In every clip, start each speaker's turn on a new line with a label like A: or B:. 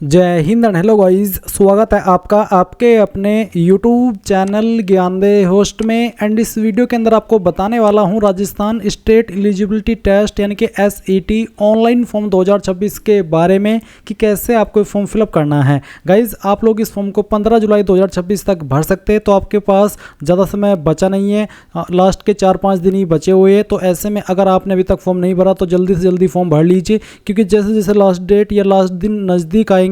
A: जय Hind and hello guys, स्वागत है आपका आपके अपने YouTube चैनल ज्ञानदेह होस्ट में। एंड इस वीडियो के अंदर आपको बताने वाला हूं राजस्थान स्टेट एलिजिबिलिटी टेस्ट यानी कि SET ऑनलाइन फॉर्म 2026 के बारे में कि कैसे आपको फॉर्म फिलअप करना है। गाइस, आप लोग इस फॉर्म को 15 जुलाई 2026 तक भर सकते हैं, तो आपके पास ज़्यादा समय बचा नहीं है, लास्ट के 4-5 दिन ही बचे हुए हैं। तो ऐसे में अगर आपने अभी तक फॉर्म नहीं भरा तो जल्दी से जल्दी फॉर्म भर लीजिए, क्योंकि जैसे जैसे लास्ट डेट या लास्ट दिन नज़दीक आएंगे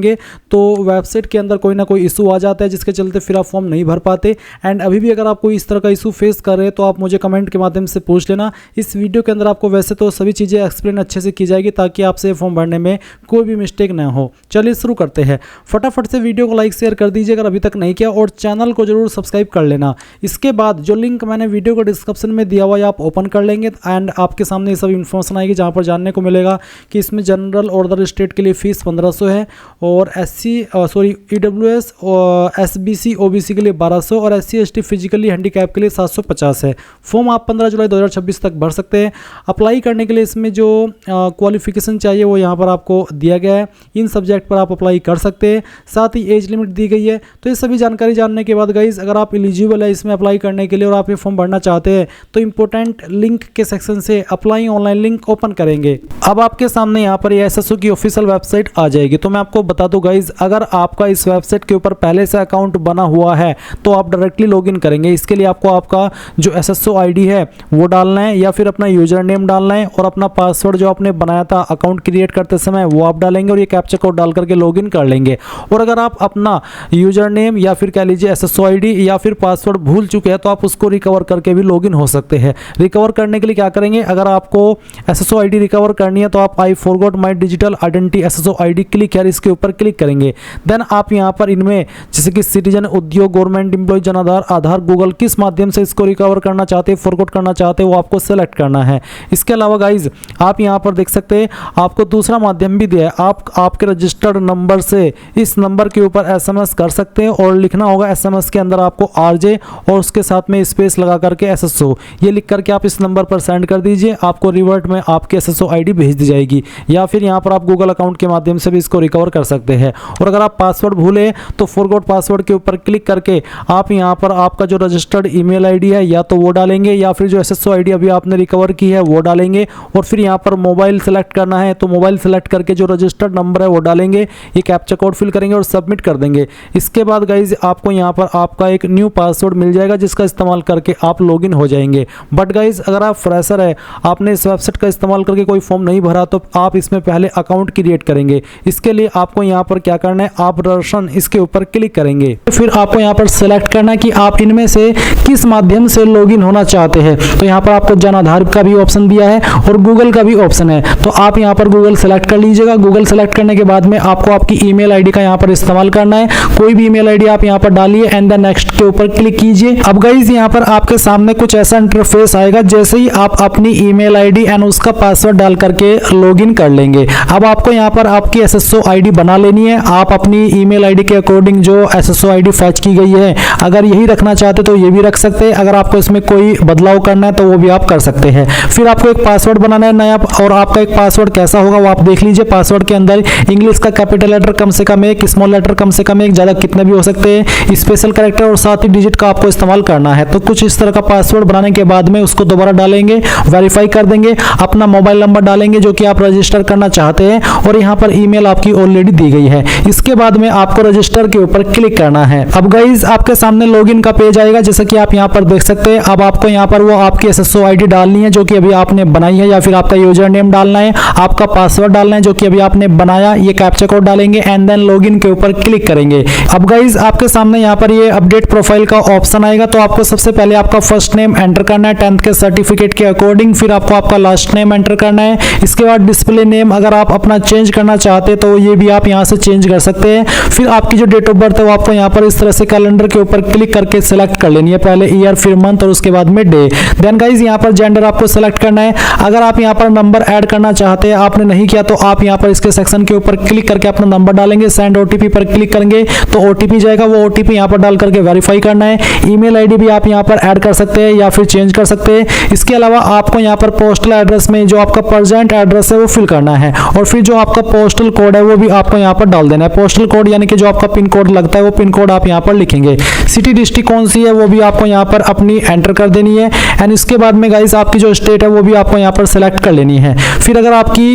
A: तो वेबसाइट के अंदर कोई ना कोई इशू आ जाता है, जिसके चलते फिर आप फॉर्म नहीं भर पाते। एंड अभी भी अगर आप कोई इस तरह का इशू फेस कर रहे हैं तो आप मुझे कमेंट के माध्यम से पूछ लेना। इस वीडियो के अंदर आपको वैसे तो सभी चीज़ें एक्सप्लेन अच्छे से की जाएगी, ताकि आपसे फॉर्म भरने में कोई भी मिस्टेक ना हो। चलिए शुरू करते हैं। फटाफट से वीडियो को लाइक शेयर कर दीजिए अगर अभी तक नहीं किया, और चैनल को जरूर सब्सक्राइब कर लेना। इसके बाद जो लिंक मैंने वीडियो को डिस्क्रिप्शन में दिया हुआ है आप ओपन कर लेंगे एंड आपके सामने ये सब इन्फॉर्मेशन आएगी, जहाँ पर जानने को मिलेगा कि इसमें जनरल और अदर स्टेट के लिए फीस 1500 है, और EWS और SBC OBC के लिए 1200 और SC ST फिजिकली हैंडीकैप के लिए 750 है। फॉर्म आप 15 जुलाई 2026 तक भर सकते हैं। अप्लाई करने के लिए इसमें जो क्वालिफिकेशन चाहिए वो यहाँ पर आपको दिया गया है। इन सब्जेक्ट पर आप अप्लाई कर सकते हैं, साथ ही एज लिमिट दी गई है। तो ये सभी जानकारी जानने के बाद गाइज, अगर आप एलिजिबल है इसमें अप्लाई करने के लिए और आप ये फॉर्म भरना चाहते हैं तो इंपॉर्टेंट लिंक के सेक्शन से अप्लाई ऑनलाइन लिंक ओपन करेंगे। अब आपके सामने यहाँ पर ये SSO की ऑफिशियल वेबसाइट आ जाएगी। तो मैं आपको बता दूं गाइज, अगर आपका इस वेबसाइट के ऊपर पहले से अकाउंट बना हुआ है तो आप डायरेक्टली लॉगिन करेंगे। इसके लिए आपको आपका जो SSO ID है वो डालना है, या फिर अपना यूजर नेम डालना है, और अपना पासवर्ड जो आपने बनाया था अकाउंट क्रिएट करते समय वो आप डालेंगे, और ये कैप्चा कोड डाल करके लॉगिन कर लेंगे। और अगर आप अपना यूजर नेम या फिर कह लीजिए SSO ID या फिर पासवर्ड भूल चुके हैं तो आप उसको रिकवर करके भी लॉगिन हो सकते हैं। रिकवर करने के लिए क्या करेंगे, अगर आपको SSO ID रिकवर करनी है तो आप I forgot my digital identity SSO ID click है, इसके ऊपर क्लिक करेंगे। देन आप यहाँ पर इनमें जैसे कि सिटीजन, उद्योग, government employ, Jan Aadhaar, Google, किस माध्यम से इसको रिकवर करना चाहते हैं, फॉरगॉट करना चाहते हैं, वो आपको सेलेक्ट करना है। इसके अलावा गाइज आप यहाँ पर देख सकते हैं आपको दूसरा माध्यम भी दिया है। आप आपके रजिस्टर्ड नंबर से इस नंबर के ऊपर SMS कर सकते हैं, और लिखना होगा SMS के अंदर आपको RJ और उसके साथ में स्पेस लगा करके SSO, ये लिख करके आप इस नंबर पर सेंड कर दीजिए। आपको रिवर्ट में आपकी SSO ID भेज दी जाएगी, या फिर यहाँ पर आप गूगल अकाउंट के माध्यम से भी इसको रिकवर कर सकते हैं। और अगर आप पासवर्ड भूले तो फॉरगॉट पासवर्ड के ऊपर क्लिक करके आप यहाँ पर आपका जो रजिस्टर्ड ईमेल ID है या तो वो डालेंगे, या फिर जो SSO ID अभी आपने रिकवर की है वो डालेंगे। और फिर यहाँ पर मोबाइल सेलेक्ट करना है तो मोबाइल सेलेक्ट करके जो रजिस्टर्ड नंबर है वो डालेंगे, ये कैप्चा कोड फिल करेंगे और सबमिट कर देंगे। इसके बाद गाइज आपको यहाँ पर आपका एक न्यू पासवर्ड मिल जाएगा, जिसका इस्तेमाल करके आप लॉगिन हो जाएंगे। बट गाइज अगर आप फ्रेशर है, आपने इस वेबसाइट का इस्तेमाल करके कोई फॉर्म नहीं भरा, तो आप इसमें पहले अकाउंट क्रिएट करेंगे। इसके लिए आपको यहाँ पर क्या करना है, आप दर्शन इसके ऊपर क्लिक करेंगे। फिर आपको यहाँ पर सेलेक्ट करना है कि आप इनमें से किस माध्यम से लॉगिन होना चाहते हैं। तो यहाँ पर आपको जन आधार का भी ऑप्शन दिया है और गूगल का भी ऑप्शन है, तो आप यहाँ पर गूगल सेलेक्ट कर लीजिएगा। गूगल सेलेक्ट करने के बाद में आपको आपकी ईमेल ID का यहाँ पर इस्तेमाल करना है। कोई भी ईमेल ID आप यहाँ पर डालिए एंड देन नेक्स्ट के ऊपर क्लिक कीजिए। अब गाइज यहाँ पर आपके सामने कुछ ऐसा इंटरफेस आएगा, जैसे ही आप अपनी ईमेल ID एंड उसका पासवर्ड डाल करके लॉगिन कर लेंगे। अब आपको यहाँ पर आपकी SSO ID बना लेनी है। आप अपनी ईमेल ID के अकॉर्डिंग जो SSO ID फैच की गई है, अगर यही रखना चाहते तो ये भी रख सकते हैं। अगर आपको इसमें कोई बदलाव करना है तो वो भी आप कर सकते हैं। फिर आपको एक पासवर्ड बनाना है नया, और आपका एक पासवर्ड कैसा होगा वो आप देख लीजिए। पासवर्ड के अंदर इंग्लिश का कैपिटल लेटर कम से कम एक, स्मॉल लेटर कम से कम एक, ज़्यादा कितने भी हो सकते हैं, स्पेशल कैरेक्टर और साथ ही डिजिट का आपको इस्तेमाल करना है। तो कुछ इस तरह का पासवर्ड बनाने के बाद में उसको दोबारा डालेंगे, वेरीफाई कर देंगे, अपना मोबाइल नंबर डालेंगे जो कि आप रजिस्टर करना चाहते हैं, और यहाँ पर ईमेल आपकी ऑलरेडी दी गई है। इसके बाद में आपको रजिस्टर के ऊपर क्लिक करना है। अब गाइज आपके सामने लॉगिन का पेज आएगा, जैसा कि आप यहाँ पर देख सकते हैं। अब आपको यहाँ पर वो आपकी SSO ID डालनी है जो कि अभी आपने बनाई है, या फिर आपका यूजर नेम डालना है, आपका पासवर्ड डालना है जो कि अभी आपने बनाया, ये कैप्चा कोड डालेंगे एंड देन लॉगिन के ऊपर क्लिक करेंगे। अब गाइज आपके सामने यहाँ पर ये अपडेट प्रोफाइल का ऑप्शन आएगा। तो आपको सबसे पहले आपका फर्स्ट नेम एंटर करना है 10th के सर्टिफिकेट के अकॉर्डिंग, फिर आपको आपका लास्ट नेम एंटर करना है। इसके बाद डिस्प्ले नेम अगर आप अपना चेंज करना चाहते हैं तो ये भी आप यहाँ से चेंज कर सकते हैं। फिर आपकी जो डेट ऑफ बर्थ है वो आपको यहाँ पर इस तरह से कैलेंडर के ऊपर क्लिक करके सिलेक्ट कर लेनी है, पहले ईयर फिर मंथ और उसके बाद में डे। देन गाइज यहाँ पर जेंडर आपको सेलेक्ट करना है। अगर आप यहाँ पर नंबर ऐड करना चाहते हैं, आपने नहीं किया, तो आप यहाँ पर इसके सेक्शन के ऊपर क्लिक करके अपना नंबर डालेंगे, सेंड OTP पर क्लिक करेंगे तो OTP जाएगा, वो OTP यहाँ पर डाल करके वेरीफाई करना है। ईमेल ID भी आप यहाँ पर ऐड कर सकते हैं या फिर चेंज कर सकते हैं। इसके अलावा आपको यहाँ पर पोस्टल एड्रेस में जो आपका प्रेजेंट एड्रेस है वो फिल करना है, और फिर जो आपका पोस्टल कोड है वो भी आपका आपको यहाँ पर डाल देना है। पोस्टल कोड यानी कि जो आपका पिन कोड लगता है वो पिन कोड आप यहाँ पर लिखेंगे। सिटी डिस्ट्रिक्ट कौन सी है वो भी आपको यहाँ पर अपनी एंटर कर देनी है। एंड इसके बाद में गाइस आपकी जो स्टेट है वो भी आपको यहाँ पर सेलेक्ट कर लेनी है। फिर अगर आपकी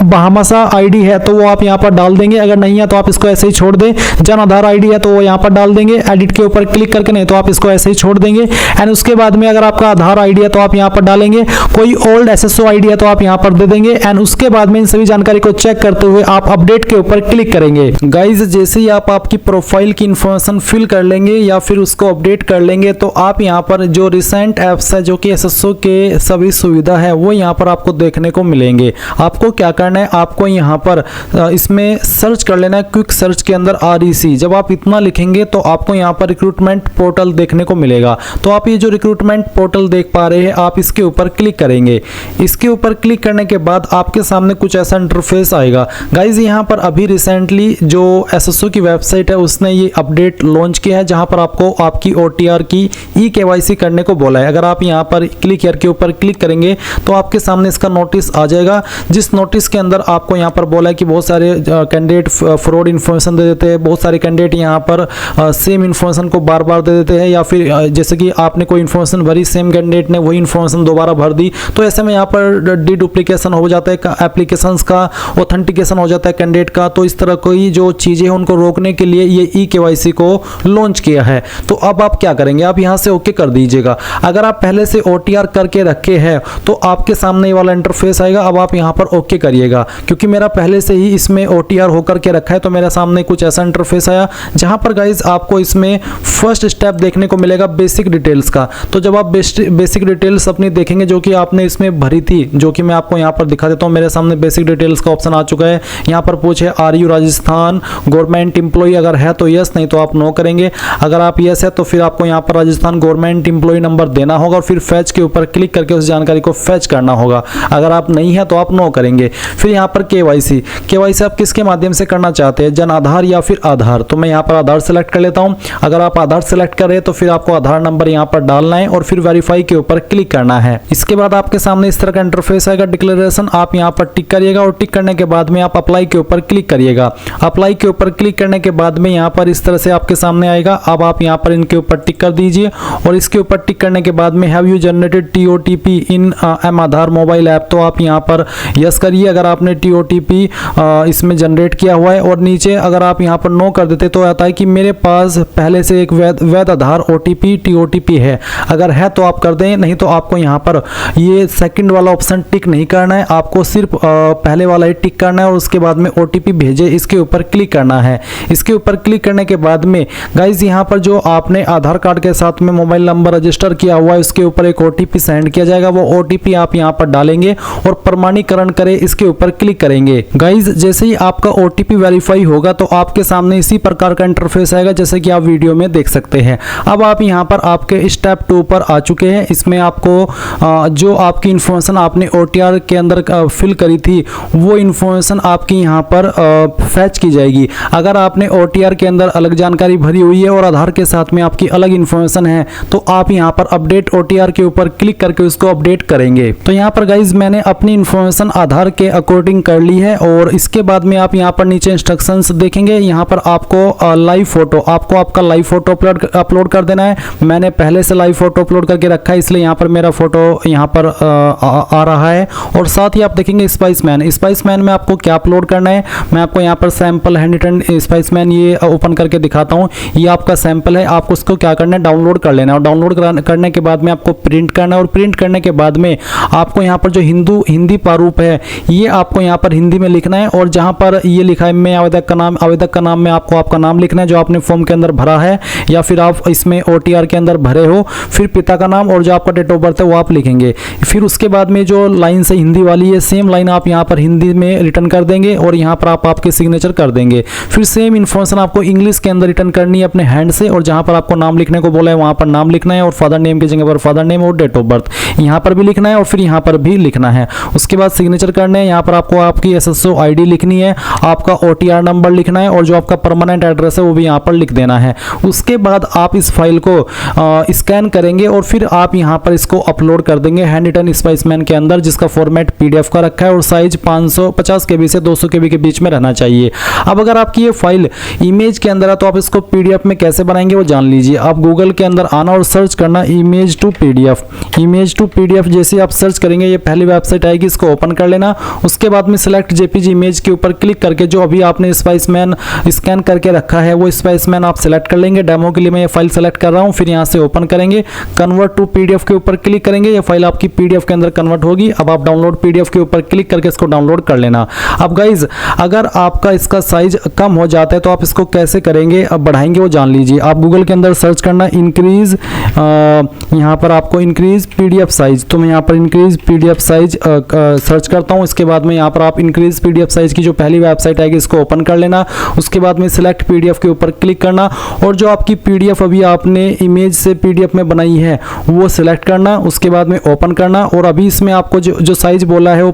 A: बहामासा आईडी है तो वो आप यहाँ पर डाल देंगे, अगर नहीं है तो आप इसको ऐसे ही छोड़ दें। जन आधार आईडी है तो वो यहाँ पर डाल देंगे, एडिट के ऊपर क्लिक करके, नहीं तो आप इसको ऐसे ही छोड़ देंगे। एंड उसके बाद में अगर आपका आधार आईडी है तो आप यहाँ पर डालेंगे, कोई ओल्ड एसएसओ आईडी है तो आप यहाँ पर दे देंगे। एंड उसके बाद में इन सभी जानकारी को चेक करते हुए आप अपडेट के ऊपर क्लिक करेंगे। गाइज जैसे ही आप आपकी प्रोफाइल की इंफॉर्मेशन फिल कर लेंगे या फिर उसको अपडेट कर लेंगे तो आप यहाँ पर जो रिसेंट ऐप्स है जो कि एसएसओ के सभी सुविधा है वो यहाँ पर आपको देखने को मिलेंगे। आपको क्या करना है, आपको यहाँ पर इसमें सर्च कर लेना है, क्विक सर्च के अंदर REC। जब आप इतना लिखेंगे तो आपको यहाँ पर रिक्रूटमेंट पोर्टल देखने को मिलेगा। तो आप ये जो रिक्रूटमेंट पोर्टल देख पा रहे हैं आप इसके ऊपर क्लिक करेंगे। इसके ऊपर क्लिक करने के बाद आपके सामने कुछ ऐसा इंटरफेस आएगा। गाइज यहाँ पर अभी रिसेंटली जो एसएसओ की वेबसाइट है उसने ये अपडेट लॉन्च किया है जहाँ पर आपको आपकी OTR की eKYC करने को बोला है। अगर आप यहाँ पर क्लिक हियर के ऊपर क्लिक करेंगे तो आपके सामने इसका नोटिस आ जाएगा, जिस नोटिस के अंदर आपको यहाँ पर बोला है कि बहुत सारे कैंडिडेट फ्रॉड इन्फॉर्मेशन दे देते हैं, बहुत सारे कैंडिडेट यहाँ पर सेम इन्फॉर्मेशन को बार बार दे देते हैं, या फिर जैसे कि आपने कोई इन्फॉर्मेशन भरी, सेम कैंडिडेट ने वही इन्फॉर्मेशन दोबारा भर दी, तो ऐसे में यहाँ पर डुप्लीकेशन हो जाता है, एप्लीकेशंस का ऑथेंटिकेशन हो जाता है कैंडिडेट का। तो इस तरह की जो चीज़ें हैं उनको रोकने के लिए ये eKYC को लॉन्च किया है। तो अब आप क्या करेंगे, आप यहाँ से ओके कर दीजिएगा। अगर आप पहले से OTR करके रखे हैं तो आपके सामने ये वाला इंटरफेस आएगा। अब आप यहाँ पर ओके करिएगा, क्योंकि मेरा पहले से ही इसमें OTR होकर के रखा है तो मेरे सामने कुछ ऐसा इंटरफेस आया जहाँ पर गाइज आपको इसमें फर्स्ट स्टेप देखने को मिलेगा बेसिक डिटेल्स का। तो जब आप बेसिक डिटेल्स अपनी देखेंगे जो कि आपने इसमें भरी थी, जो कि मैं आपको यहाँ पर दिखा देता हूँ, मेरे सामने बेसिक डिटेल्स का ऑप्शन आ चुका है। यहाँ पर पूछे are you Rajasthan government employ, अगर है तो यस, नहीं तो आप नो करेंगे। अगर आप यस है तो फिर आपको यहाँ पर राजस्थान गवर्नमेंट एम्प्लॉय नंबर देना होगा और फिर फैच के ऊपर क्लिक करके उस जानकारी को फैच करना होगा। अगर आप नहीं है तो आप नो करेंगे। फिर यहाँ पर KYC आप किसके माध्यम से करना चाहते हैं, जन आधार या फिर आधार। तो मैं यहाँ पर आधार सेलेक्ट कर लेता हूँ। अगर आप आधार सेलेक्ट कर रहे हैं तो फिर आपको आधार नंबर यहाँ पर डालना है और फिर वेरीफाई के ऊपर क्लिक करना है। इसके बाद आपके सामने इस तरह का इंटरफेस आएगा, डिक्लेरेशन आप यहाँ पर टिक करिएगा और टिक करने के बाद में आप अप्लाई के ऊपर क्लिक करिएगा। अप्लाई के ऊपर क्लिक करने के बाद में यहाँ पर इस तरह से आपके सामने आएगा। अब आप यहाँ पर इनके ऊपर टिक कर दीजिए और इसके ऊपर टिक करने के बाद में have you generated TOTP in M Aadhaar mobile app, तो आप यहाँ पर यस करिए अगर आपने TOTP इसमें जनरेट किया हुआ है। और नीचे अगर आप यहाँ पर नो कर देते तो आता है कि मेरे पास पहले से एक वैध आधार OTP TOTP है। अगर है तो आप कर दें, नहीं तो आपको यहाँ पर ये सेकंड वाला ऑप्शन टिक नहीं करना है, आपको सिर्फ पहले वाला ही टिक करना है और उसके बाद में OTP भेजे इसके ऊपर क्लिक करना है। इसके ऊपर क्लिक करने के बाद में गाइज यहाँ पर जो आपने आधार कार्ड के साथ में मोबाइल नंबर रजिस्टर किया हुआ है उसके ऊपर एक OTP सेंड किया जाएगा। वो OTP आप यहाँ पर डालेंगे और प्रमाणीकरण करें इसके ऊपर क्लिक करेंगे। गाइज जैसे ही आपका OTP वेरीफाई होगा तो आपके सामने इसी प्रकार का इंटरफेस आएगा जैसे कि आप वीडियो में देख सकते हैं। अब आप यहाँ पर आपके स्टेप 2 पर आ चुके हैं। इसमें आपको जो आपकी इंफॉर्मेशन आपने OTR के अंदर फिल करी थी वो इंफॉर्मेशन आपकी यहाँ पर फैच की जाएगी। अगर आपने OTR के अंदर अलग जानकारी भरी हुई है और आधार के साथ में आपकी अलग इंफॉर्मेशन है तो आप यहाँ पर अपडेट OTR के ऊपर क्लिक करके उसको अपडेट करेंगे। तो यहाँ पर गाइज मैंने अपनी इंफॉर्मेशन आधार के अकॉर्डिंग कर ली है और इसके बाद में आप यहाँ पर नीचे इंस्ट्रक्शंस देखेंगे। यहाँ पर आपको लाइव फोटो, आपको आपका लाइव फोटो अपलोड कर देना है। मैंने पहले से लाइव फोटो अपलोड करके रखा है इसलिए यहाँ पर मेरा फोटो यहाँ पर आ रहा है। और साथ ही आप देखेंगे स्पाइसमैन में आपको क्या अपलोड करना है। मैं आपको यहाँ पर सैंपल हैंड रिटन स्पाइसमैन ये ओपन करके दिखाता हूँ। ये आपका सैंपल है, आपको उसको क्या करना है, डाउनलोड कर लेना है और डाउनलोड करने के बाद में आपको प्रिंट करना है और प्रिंट करने के बाद में आपको यहाँ पर जो हिंदी प्रारूप है ये आपको यहाँ पर हिंदी में लिखना है। और जहाँ पर ये लिखा है मैं आवेदक का नाम में आपको आपका नाम लिखना है जो आपने फॉर्म के अंदर भरा है या फिर आप इसमें OTR के अंदर भरे हो। फिर पिता का नाम और जो आपका डेट ऑफ बर्थ है वो आप लिखेंगे। फिर उसके बाद में जो लाइन से हिंदी वाली है सेम लाइन आप यहाँ पर हिंदी में रिटर्न कर देंगे और यहाँ पर आप आपके सिग्नेचर कर देंगे। फिर सेम इन्फॉर्मेशन आपको इंग्लिश के अंदर रिटर्न करनी है अपने हैंड से और जहाँ पर आपको नाम लिखने को बोला है वहाँ पर नाम लिखना है और फादर नेम की जगह पर फादर नेम और डेट ऑफ बर्थ यहाँ पर भी लिखना है और फिर यहाँ पर भी लिखना है। उसके बाद सिग्नेचर करने हैं। यहाँ पर आपको आपकी SSO ID लिखनी है, आपका OTR नंबर लिखना है और जो आपका परमानेंट एड्रेस है वो भी यहाँ पर लिख देना है। उसके बाद आप इस फाइल को स्कैन करेंगे और फिर आप यहाँ पर इसको अपलोड कर देंगे हैंड रिटन स्पाइसमैन के अंदर जिसका फॉर्मेट PDF का रखा है और साइज 550 KB से 200 KB KB के बीच में रहना चाहिए। अब अगर आपकी ये फाइल इमेज के अंदर है तो आप इसको PDF में कैसे बनाएंगे वो जान लीजिए। आप गूगल के अंदर आना और सर्च करना इमेज टू PDF जैसे आप सर्च करेंगे ये पहली वेबसाइट आएगी, इसको ओपन कर लेना। उसके बाद में सिलेक्ट JPG इमेज के ऊपर क्लिक करके जो अभी आपने स्पाइसमैन स्कैन करके रखा है वो स्पाइसमैन आप सेलेक्ट कर लेंगे। डेमो के लिए मैं ये फाइल सेलेक्ट कर रहा हूँ। फिर यहाँ से ओपन करेंगे, कन्वर्ट टू PDF के ऊपर क्लिक करेंगे, ये फाइल आपकी PDF के अंदर कन्वर्ट होगी। अब आप डाउनलोड PDF के ऊपर क्लिक करके इसको डाउनलोड कर लेना। अब गाइज अगर आपका इसका साइज कम हो जाता है तो आप इसको कैसे करेंगे, अब बढ़ाएंगे वो जान लीजिए। आप गूगल के अंदर सर्च करना इंक्रीज, यहाँ पर आपको इंक्रीज PDF साइज, तो मैं यहाँ पर इंक्रीज PDF साइज सर्च करता हूँ। इसके बाद में यहाँ पर आप इंक्रीज PDF साइज की जो पहली वेबसाइट आएगी इसको ओपन कर लेना। उसके बाद में सिलेक्ट PDF के ऊपर क्लिक करना और जो आपकी PDF अभी आपने इमेज से PDF में बनाई है वो सिलेक्ट करना। उसके बाद में ओपन करना और अभी इसमें आपको जो साइज बोला है वो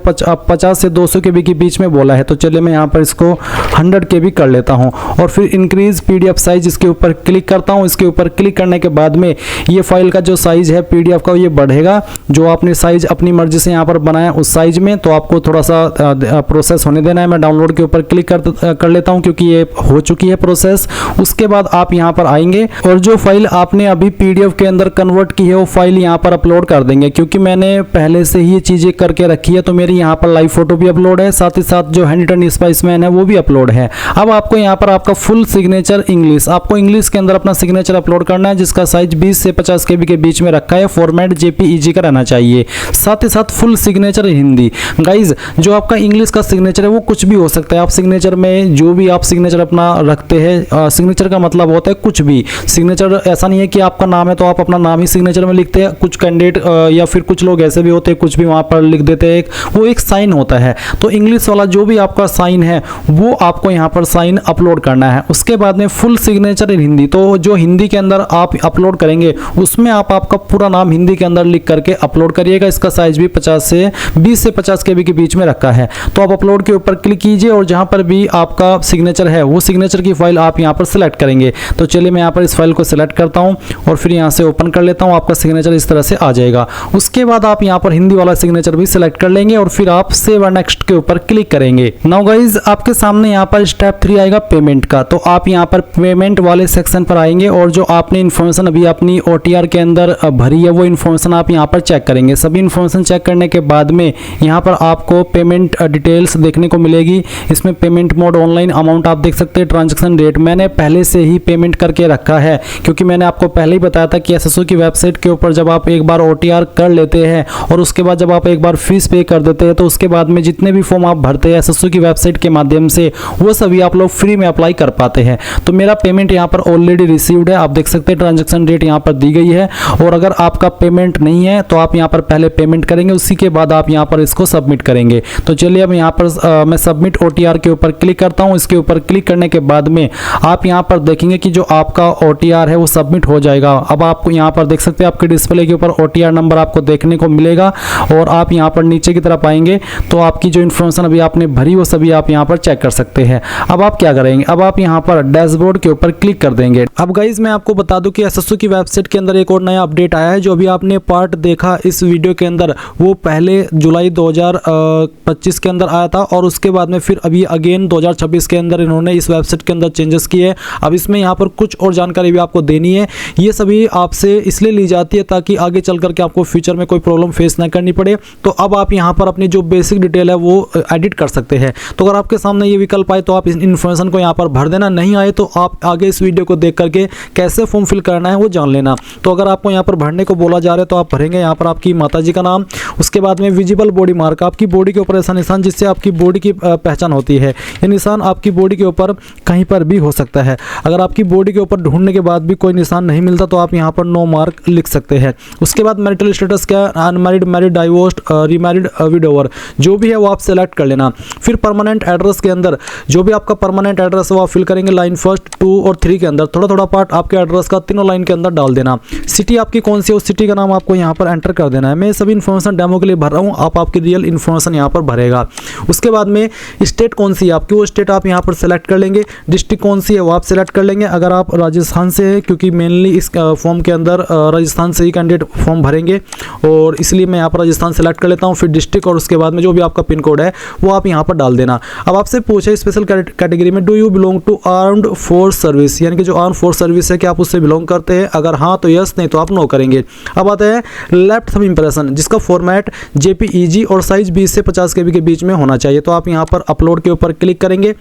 A: 50 से 200 KB के बीच में बोला है, तो चलिए मैं यहाँ पर इसको 100 KB कर लेता हूँ और फिर इंक्रीज PDF साइज इसके ऊपर क्लिक करता हूँ। इसके ऊपर क्लिक करने के बाद में ये फाइल का जो साइज है PDF का ये बढ़ेगा। जो आपने साइज अपनी मर्जी से यहाँ पर बनाया उस साइज में, तो आपको थोड़ा सा प्रोसेस होने देना है। मैं डाउनलोड के ऊपर क्लिक कर लेता हूँ क्योंकि ये हो चुकी है प्रोसेस। उसके बाद आप यहाँ पर आएंगे और जो फाइल आपने अभी PDF के अंदर कन्वर्ट की है वो फाइल यहाँ पर अपलोड कर देंगे। क्योंकि मैंने पहले से ही ये चीज़ें करके रखी है तो मेरी यहाँ पर लाइव फोटो भी अपलोड है, साथ ही साथ जो हैंड स्पाइसमैन है वो भी अपलोड है। अब आपको यहाँ पर आपका फुल सिग्नेचर इंग्लिश, आपको इंग्लिश के अंदर अपना सिग्नेचर अपलोड करना है जिसका साइज 20 से 50 KB के बीच में रखा है। फॉर्मेट JPEG का रहना चाहिए। साथ ही साथ फुल सिग्नेचर हिंदी। गाइज जो आपका इंग्लिश का सिग्नेचर है वो कुछ भी हो सकता है। आप सिग्नेचर में जो भी आप सिग्नेचर अपना रखते हैं, सिग्नेचर का मतलब होता है कुछ भी। सिग्नेचर ऐसा नहीं है कि आपका नाम है तो आप अपना नाम ही सिग्नेचर में लिखते हैं। कुछ कैंडिडेट या फिर कुछ लोग ऐसे भी होते हैं कुछ भी वहाँ पर लिख देते हैं, वो एक साइन होता है। तो इंग्लिश वाला जो भी आपका साइन है वो आपको यहाँ पर साइन अपलोड करना है। उसके बाद में फुल सिग्नेचर इन हिंदी, तो जो हिंदी के अंदर आप अपलोड करेंगे उसमें आप आपका पूरा नाम हिंदी के अंदर लिख करके अपलोड करिएगा। इसका साइज भी 20 से 50 KB के बीच में रखा है। तो आप अपलोड के ऊपर क्लिक कीजिए और जहां पर भी आपका सिग्नेचर है वो सिग्नेचर की फाइल आप यहां पर सिलेक्ट करेंगे। तो चलिए मैं यहां पर इस फाइल को सिलेक्ट करता हूं और फिर यहां से ओपन कर लेता हूं। आपका सिग्नेचर इस तरह से आ जाएगा। उसके बाद आप यहां पर हिंदी वाला सिग्नेचर भी सिलेक्ट कर लेंगे और फिर आप सेव और नेक्स्ट के ऊपर क्लिक करेंगे। नाउ गाइज आपके सामने यहां पर स्टेप 3 आएगा पेमेंट का। तो आप यहां पर पेमेंट वाले सेक्शन पर आएंगे और जो आपने इन्फॉर्मेशन अभी अपनी OTR के अंदर भरी है वो इन्फॉर्मेशन आप यहां पर चेक करेंगे। सभी इन्फॉर्मेशन चेक करने के बाद में यहाँ पर आपको पेमेंट डिटेल्स देखने को मिलेगी। इसमें पेमेंट मोड ऑनलाइन, अमाउंट आप देख सकते हैं, ट्रांजैक्शन डेट मैंने पहले से ही पेमेंट करके रखा है क्योंकि मैंने आपको पहले ही बताया था कि SSO की वेबसाइट के ऊपर जब आप एक बार OTR कर लेते हैं और उसके बाद जब आप एक बार फीस पे कर देते हैं तो उसके बाद में जितने भी फॉर्म आप भरते हैं SSO की वेबसाइट के माध्यम से वो सभी आप लोग फ्री में अप्लाई कर पाते हैं। तो मेरा पेमेंट यहाँ पर ऑलरेडी रिसीव्ड है, आप देख सकते हैं ट्रांजेक्शन डेट यहाँ पर दी गई है। और अगर आपका पेमेंट नहीं है तो आप यहाँ पर पहले पेमेंट करेंगे, उसी के बाद आप यहाँ पर इसको सबमिट करेंगे। तो चलिए अब यहाँ पर मैं सबमिट OTR के ऊपर क्लिक करता हूँ। इसके ऊपर क्लिक करने के बाद में आप यहाँ पर देखेंगे कि जो आपका OTR है वो सबमिट हो जाएगा। अब आपको यहाँ पर देख सकते हैं आपके डिस्प्ले के ऊपर OTR नंबर आपको देखने को मिलेगा और आप यहाँ पर नीचे की तरफ आएंगे तो आपकी जो इन्फॉर्मेशन अभी आपने भरी वो सभी आप यहाँ पर चेक कर सकते हैं। अब आप क्या करेंगे, अब आप यहाँ पर डैशबोर्ड के ऊपर क्लिक कर देंगे। अब गाइज मैं आपको बता दूं कि SSO की वेबसाइट के अंदर एक और नया अपडेट आया है। जो अभी आपने पार्ट देखा इस वीडियो के अंदर वो पहले जुलाई 2025 के अंदर आया था और उसके बाद में फिर अभी अगेन 2026 के अंदर इन्होंने इस वेबसाइट के अंदर चेंजेस किए। अब इसमें यहाँ पर कुछ और जानकारी भी आपको देनी है। ये सभी आपसे इसलिए ली जाती है ताकि आगे चल करके आपको फ्यूचर में कोई प्रॉब्लम फेस ना करनी पड़े। तो अब आप यहाँ पर अपनी जो बेसिक डिटेल है वो एडिट कर सकते हैं। तो अगर आपके सामने ये विकल्प आए तो आप इस इन्फॉर्मेशन को यहाँ पर भर देना, नहीं आए तो आप आगे इस वीडियो को देख करके कैसे फॉर्म फिल करना है वो जान लेना। तो अगर आपको यहाँ पर भरने को बोला जा रहा है तो आप भरेंगे यहाँ पर आपकी माताजी का नाम, उसके बाद में विजिबल बॉडी मार्क, आपकी बॉडी के ऊपर ऐसा निशान जिससे आपकी बॉडी की पहचान होती है। ये निशान आपकी बॉडी के ऊपर कहीं पर भी हो सकता है। अगर आपकी बॉडी के ऊपर ढूंढने के बाद भी कोई निशान नहीं मिलता तो आप यहाँ पर नो मार्क लिख सकते हैं। उसके बाद मैरिटल स्टेटस क्या, unmarried, married, divorced, remarried, widower, जो भी है वो आप सेलेक्ट कर लेना। फिर परमानेंट एड्रेस के अंदर जो भी आपका परमानेंट एड्रेस है वो आप फिल करेंगे लाइन 1, 2 और 3 के अंदर। थोड़ा थोड़ा पार्ट आपके एड्रेस का तीनों लाइन के अंदर डाल देना। सिटी आपकी कौन सी है उस सिटी का नाम आपको यहाँ पर एंटर कर देना है। मैं सभी इन्फॉर्मेशन डेमो के लिए भर रहा हूँ, आप आपकी रियल इन्फॉर्मेशन यहाँ पर भरेगा। उसके बाद में स्टेट कौन सी है आपकी वो स्टेट आप यहाँ पर सेलेक्ट कर लेंगे। डिस्ट्रिक्ट कौन सी है वो आप सेलेक्ट कर लेंगे। अगर आप राजस्थान से है, क्योंकि मेनली इस फॉर्म के अंदर राजस्थान से ही कैंडिडेट फॉर्म भरेंगे और इसलिए मैं यहाँ पर राजस्थान सेलेक्ट कर लेता हूँ। फिर डिस्ट्रिक्ट और उसके बाद में जो भी आपका पिन कोड है वो आप यहाँ पर डाल डाल देना। अब आपसे पूछे स्पेशल कैटेगरी में do you belong to armed force service, यानी कि जो आर्म फोर्स सर्विस है क्या आप उससे बिलोंग करते हैं, अगर हाँ तो यस, नहीं तो आप नो करेंगे। अब आते हैं लेफ्ट थंब इंप्रेशन, जिसका फॉर्मेट JPEG और साइज 20 से 50 KB के बीच में होना चाहिए। तो आप यहाँ पर अपलोड के ऊपर क्लिक करेंगे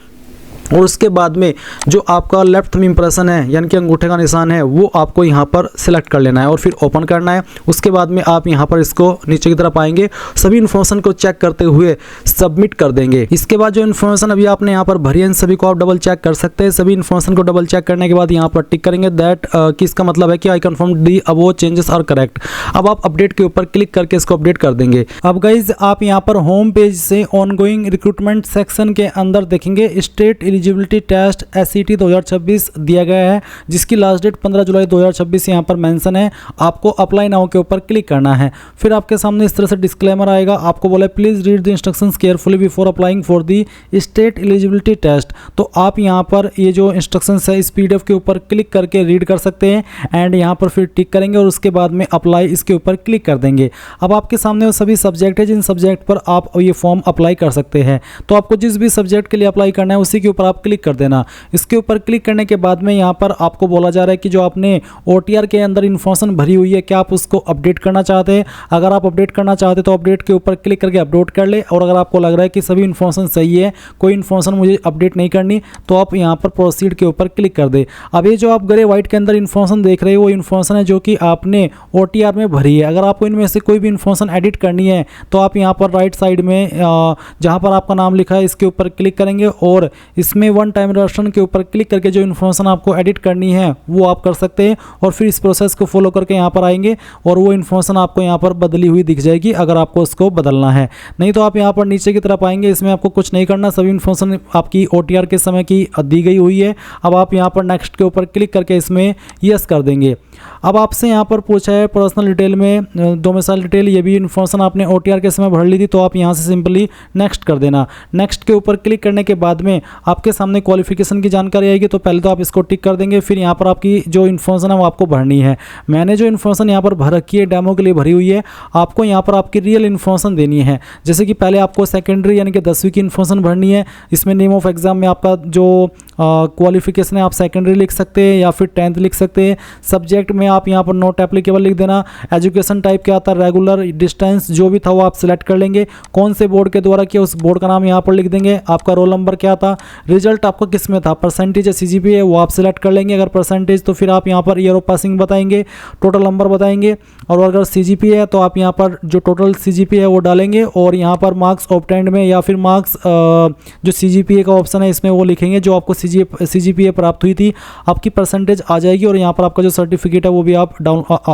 A: और उसके बाद में जो आपका लेफ्ट थंब इंप्रेशन है यानी कि अंगूठे का निशान है वो आपको यहाँ पर सिलेक्ट कर लेना है और फिर ओपन करना है। उसके बाद में आप यहाँ पर इसको नीचे की तरफ आएंगे, सभी इन्फॉर्मेशन को चेक करते हुए सबमिट कर देंगे। इसके बाद जो इन्फॉर्मेशन अभी आपने यहाँ पर भरी है इन सभी को आप डबल चेक कर सकते हैं। सभी इन्फॉर्मेशन को डबल चेक करने के बाद यहाँ पर टिक करेंगे दैट कि इसका मतलब है कि I confirm the above changes are correct. अब आप अपडेट के ऊपर क्लिक करके इसको अपडेट कर देंगे। अब गाइज आप यहाँ पर होम पेज से ऑनगोइंग रिक्रूटमेंट सेक्शन के अंदर देखेंगे स्टेट एलिजिबिलिटी टेस्ट SET 2026 दिया गया है, जिसकी लास्ट डेट 15 जुलाई 2026 यहाँ पर मेंशन है। आपको अप्लाई नाउ के ऊपर क्लिक करना है। फिर आपके सामने इस तरह से डिस्क्लेमर आएगा, आपको बोला please read the instructions carefully before applying for the state eligibility test. तो आप यहाँ पर ये जो इंस्ट्रक्शंस है इस PDF के ऊपर क्लिक करके रीड कर सकते हैं एंड यहाँ पर फिर टिक करेंगे और उसके बाद में अप्लाई इसके ऊपर क्लिक कर देंगे। अब आपके सामने वो सभी सब्जेक्ट है जिन सब्जेक्ट पर आप ये फॉर्म अप्लाई कर सकते हैं। तो आपको जिस भी सब्जेक्ट के लिए अप्लाई करना है उसी के ऊपर आप क्लिक कर देना। इसके ऊपर क्लिक करने के बाद में यहाँ पर आपको बोला जा रहा है कि जो आपने OTR के अंदर इन्फॉर्मेशन भरी हुई है क्या आप उसको अपडेट करना चाहते हैं। अगर आप अपडेट करना चाहते हैं तो अपडेट के ऊपर क्लिक करके अपलोड कर ले, और अगर आपको लग रहा है कि सभी इन्फॉर्मेशन सही है, कोई इन्फॉर्मेशन मुझे अपडेट नहीं करनी, तो आप यहाँ पर प्रोसीड के ऊपर क्लिक कर दे। अब ये जो आप ग्रे व्हाइट के अंदर इन्फॉर्मेशन देख रहे हो वो इन्फॉर्मेशन है जो कि आपने OTR में भरी है। अगर आपको इनमें से कोई भी इन्फॉर्मेशन एडिट करनी है तो आप यहाँ पर राइट साइड में जहाँ पर आपका नाम लिखा है इसके ऊपर क्लिक करेंगे और इसमें वन टाइम रजिस्ट्रेशन के ऊपर क्लिक करके जो इन्फॉर्मेशन आपको एडिट करनी है वो आप कर सकते हैं। और फिर इस प्रोसेस को फॉलो करके यहाँ पर आएंगे और वो इन्फॉर्मेशन आपको यहाँ पर बदली हुई दिख जाएगी अगर आपको उसको बदलना है। नहीं तो आप यहाँ पर नीचे की तरफ आएंगे, इसमें आपको कुछ नहीं करना, सभी इन्फॉर्मेशन आपकी OTR के समय की दी गई हुई है। अब आप यहाँ पर नेक्स्ट के ऊपर क्लिक करके इसमें यस कर देंगे। अब आपसे यहाँ पर पूछा है पर्सनल डिटेल में डोमिसाइल डिटेल, ये भी इन्फॉर्मेशन आपने OTR के समय भर ली थी, तो आप यहाँ से सिंपली नेक्स्ट कर देना। नेक्स्ट के ऊपर क्लिक करने के बाद में आपके सामने क्वालिफिकेशन की जानकारी आएगी, तो पहले तो आप इसको टिक कर देंगे। फिर यहाँ पर आपकी जो इन्फॉर्मेशन है वो आपको भरनी है। मैंने जो इन्फॉर्मेशन यहाँ पर भर रखी है डेमो के लिए भरी हुई है, आपको यहाँ पर आपकी रियल इन्फॉर्मेशन देनी है। जैसे कि पहले आपको सेकेंडरी यानी कि 10वीं की इन्फॉर्मेशन भरनी है। इसमें नेम ऑफ एग्जाम में आपका जो क्वालिफिकेशन है आप सेकेंडरी लिख सकते हैं या फिर 10th लिख सकते हैं। सब्जेक्ट में आप यहाँ पर नॉट एप्लीकेबल लिख देना। एजुकेशन टाइप क्या आता है, रेगुलर, डिस्टेंस, जो भी था वो आप सिलेक्ट कर लेंगे। कौन से बोर्ड के द्वारा किया उस बोर्ड का नाम यहाँ पर लिख देंगे। आपका रोल नंबर क्या था, रिजल्ट आपका किस में था, परसेंटेज या CGPA है वो आप सिलेक्ट कर लेंगे। अगर परसेंटेज तो फिर आप यहाँ पर ईयर ऑफ पासिंग बताएंगे, टोटल नंबर बताएंगे, और अगर CGPA है तो आप यहाँ पर जो टोटल CGPA है वो डालेंगे और यहाँ पर मार्क्स ऑब्टेंड में या फिर मार्क्स जो CGPA का ऑप्शन है इसमें वो लिखेंगे जो आपको CGPA प्राप्त हुई थी, आपकी परसेंटेज आ जाएगी और यहाँ पर आपका जो सर्टिफिकेट है वो भी आप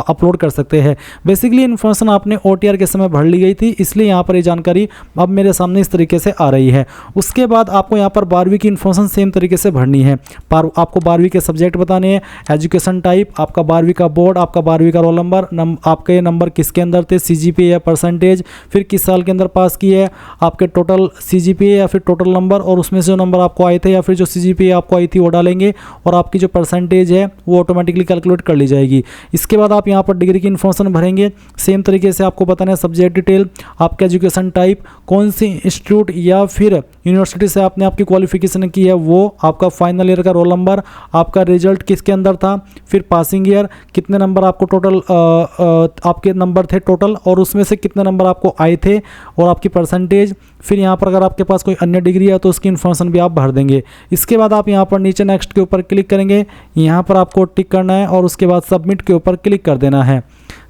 A: अपलोड कर सकते हैं। बेसिकली इन्फॉर्मेशन आपने OTR के समय भर ली गई थी, इसलिए यहाँ पर ये जानकारी अब मेरे सामने इस तरीके से आ रही है। उसके बाद आपको यहाँ पर 12वीं की इन्फॉर्मेशन सेम तरीके से भरनी है। आपको 12वीं के सब्जेक्ट बताने हैं, एजुकेशन टाइप, आपका 12वीं का बोर्ड, आपका 12वीं का रोल नंबर, आपके नंबर किसके अंदर थे, CGPA या परसेंटेज, फिर किस साल के अंदर पास किए है, आपके टोटल CGPA या फिर टोटल नंबर, और उसमें से जो नंबर आपको आए थे या फिर जो CGPA आपको आई थी वो डालेंगे और आपकी जो परसेंटेज है वो ऑटोमेटिकली कैलकुलेट कर ली जाएगी। इसके बाद आप यहाँ पर डिग्री की इन्फॉर्मेशन भरेंगे। सेम तरीके से आपको बताना है सब्जेक्ट डिटेल, आपका एजुकेशन टाइप, कौन सी इंस्टीट्यूट या फिर यूनिवर्सिटी से आपने आपकी क्वालिफिकेशन की है वो, आपका फाइनल ईयर का रोल नंबर, आपका रिजल्ट किसके अंदर था, फिर पासिंग ईयर, कितने नंबर आपको टोटल आपके नंबर थे टोटल और उसमें से कितने नंबर आपको आए थे, और आपकी परसेंटेज। फिर यहाँ पर अगर आपके पास कोई अन्य डिग्री है तो उसकी इन्फॉर्मेशन भी आप भर देंगे। इसके बाद आप यहाँ पर नीचे नेक्स्ट के ऊपर क्लिक करेंगे, यहाँ पर आपको टिक करना है और उसके बाद सबमिट के ऊपर क्लिक कर देना है।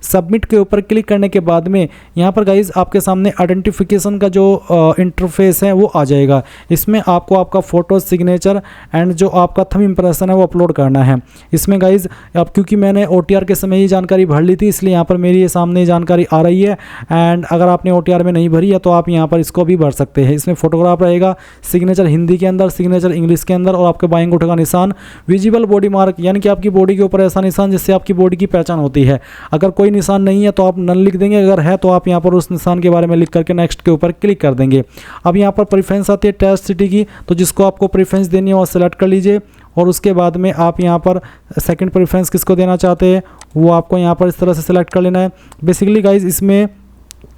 A: सबमिट के ऊपर क्लिक करने के बाद में यहाँ पर गाइज आपके सामने आइडेंटिफिकेशन का जो इंटरफेस है वो आ जाएगा। इसमें आपको आपका फ़ोटो, सिग्नेचर एंड जो आपका थंब इंप्रेशन है वो अपलोड करना है। इसमें गाइज अब क्योंकि मैंने OTR के समय ही जानकारी भर ली थी इसलिए यहाँ पर मेरी ये सामने जानकारी आ रही है। एंड अगर आपने OTR में नहीं भरी है तो आप यहाँ पर इसको भी भर सकते हैं। इसमें फोटोग्राफ रहेगा, सिग्नेचर हिंदी के अंदर, सिग्नेचर इंग्लिश के अंदर, और आपके बाएं अंगूठे का निशान, विजिबल बॉडी मार्क यानी कि आपकी बॉडी के ऊपर ऐसा निशान जिससे आपकी बॉडी की पहचान होती है। अगर कोई निशान नहीं है तो आप नन लिख देंगे, अगर है तो आप यहाँ पर उस निशान के बारे में लिख करके नेक्स्ट के ऊपर क्लिक कर देंगे। अब यहाँ पर प्रेफरेंस आती है टेस्ट सिटी की, तो जिसको आपको प्रेफरेंस देनी है वो सेलेक्ट कर लीजिए और उसके बाद में आप यहाँ पर सेकंड प्रेफरेंस किसको देना चाहते हैं वो आपको यहाँ पर इस तरह से सिलेक्ट कर लेना है। बेसिकली गाइज इसमें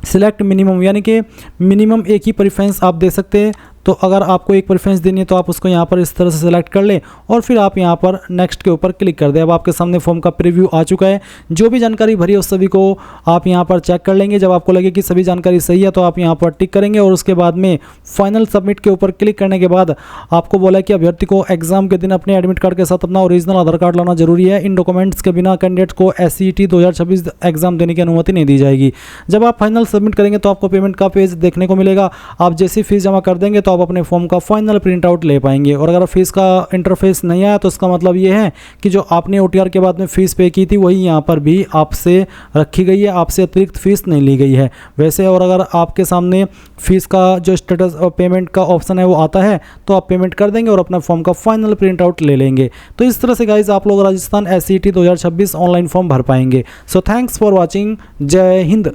A: सिलेक्ट मिनिमम यानी कि मिनिमम एक ही प्रेफरेंस आप दे सकते हैं। तो अगर आपको एक प्रेफरेंस देनी है तो आप उसको यहाँ पर इस तरह से सेलेक्ट कर लें और फिर आप यहाँ पर नेक्स्ट के ऊपर क्लिक कर दें। अब आपके सामने फॉर्म का प्रीव्यू आ चुका है। जो भी जानकारी भरी है उस सभी को आप यहाँ पर चेक कर लेंगे। जब आपको लगे कि सभी जानकारी सही है तो आप यहाँ पर टिक करेंगे और उसके बाद में फाइनल सबमिट के ऊपर क्लिक करने के बाद आपको बोला कि अभ्यर्थी को एग्जाम के दिन अपने एडमिट कार्ड के साथ अपना ओरिजिनल आधार कार्ड लाना जरूरी है। इन डॉक्यूमेंट्स के बिना कैंडिडेट को SCET 2026 एग्जाम देने की अनुमति नहीं दी जाएगी। जब आप फाइनल सबमिट करेंगे तो आपको पेमेंट का पेज देखने को मिलेगा। आप जैसी फीस जमा कर देंगे तो आप अपने फॉर्म का फाइनल प्रिंट आउट ले पाएंगे। और अगर फीस का इंटरफेस नहीं आया तो इसका मतलब ये है कि जो आपने OTR के बाद में फीस पे की थी वही यहाँ पर भी आपसे रखी गई है, आपसे अतिरिक्त फीस नहीं ली गई है वैसे। और अगर आपके सामने फीस का जो स्टेटस पेमेंट का ऑप्शन है वो आता है तो आप पेमेंट कर देंगे और अपना फॉर्म का फाइनल प्रिंट आउट ले लेंगे। तो इस तरह से गाइज आप लोग राजस्थान SCET 2026 ऑनलाइन फॉर्म भर पाएंगे। So thanks for watching. जय हिंद।